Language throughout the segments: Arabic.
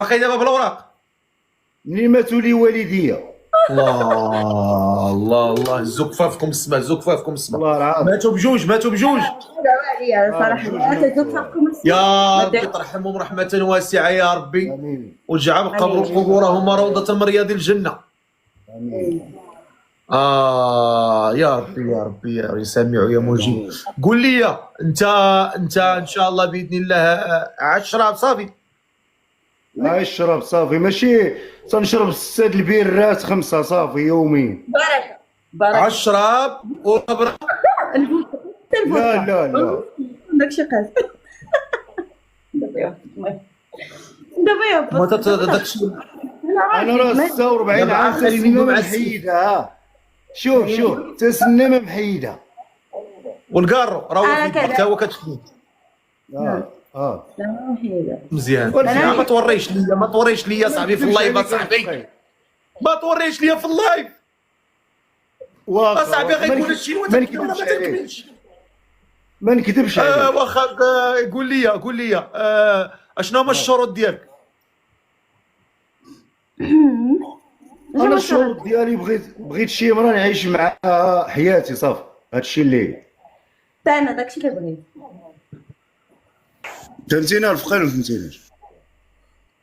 باقي دابا بالاوراق. منين ماتوا لي والديا. الله الله الله، هزوا كفافكم السما، هزوا كفافكم السما. والله العظيم ماتوا بجوج، ماتوا بجوج. عليا صراحه بجوج لا ماتوا. تتفقكم يا ربي ترحمهم رحمة واسعة يا ربي، امين واجعل قبورهم روضة من رياض الجنة. امين. يا ربي يا ربي يا سامع يا مجيب. قول لي انت ان شاء الله باذن الله عشرة صافي. اشرب صافي، ماشي تنشرب 6 البيرات 5 صافي يوميا. بركه عشرة وصبر. لا لا لا داكشي قاس دابا ما داكشي. انا راه 46 دابا عام آخر يوم تسنى مع ما محيده. شوف تسنى ما محيده. والكارو راه أنا هو في كذا. حتى هو كتشوف اه لا وحيده مزيان. أنا- ما توريش ليا، ما توريش ليا صاحبي في اللايف اصاحبي، ما توريش ليا في اللايف اصاحبي. غيقول هادشي ما وانت نكذبش ما عليك، تكملش. ما نكذبش عليك. واخا قول لي اشنو هما الشروط ديالك؟ انا الشروط ديالي بغيت شي مرة نعيش معها حياتي صافي، هادشي اللي انا داكشي اللي بغيت. فهمتيني الفقير ما فهمتينيش.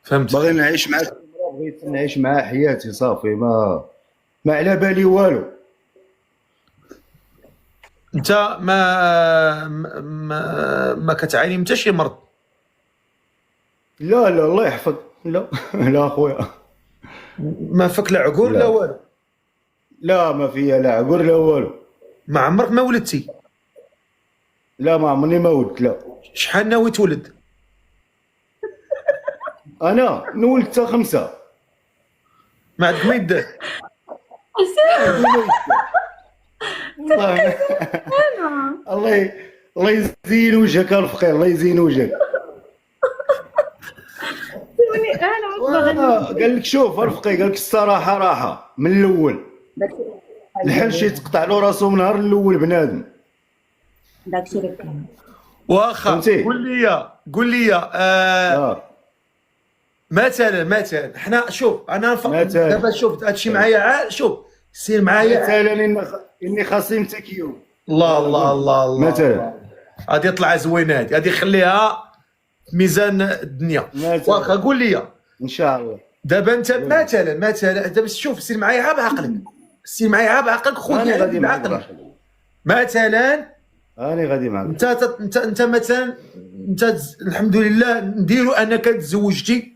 فهمت. باغي نعيش مع شي مرة بغيت نعيش معها حياتي صافي، ما على بالي والو. انت ما كتعاني من حتى شي مرض؟ لا الله يحفظ. لا لا اخويا، ما فك لا عقور لا. لا والو؟ لا ما فيا لا عقر لا والو. ما عمرك ما ولدتي؟ لا ما عمرني ما ولدت. لا شحال ناوي تولد؟ انا نولد حتى 5. ما عندك ما يدار. الله الله يزين وجهك الفقير، الله يزين وجهك. قال لك شوف الفقير، قال لك الصراحه راحه من الاول. الحل شي تقطع له راسو من نهار الاول بنادم. داكشي اللي كاين. واخا فهمتي؟ قول لي مثلا حنا شوف انا مثلاً. دابا شوف هادشي معايا شوف سير معايا. مثلا اني خصيمتك يوم. الله الله الله الله مثلا غادي يطلع زوينه هادي خليها في ميزان الدنيا. مثلاً. واخا قول لي ان شاء الله. دابا انت مثلا دابا شوف سير معايا عا بعقلك، سير معايا عا بعقلك خويا انا غادي معاك بعقلك. براحتك. مثلا انا غادي معاك. انت مثلا الحمد لله نديروا انك تزوجتي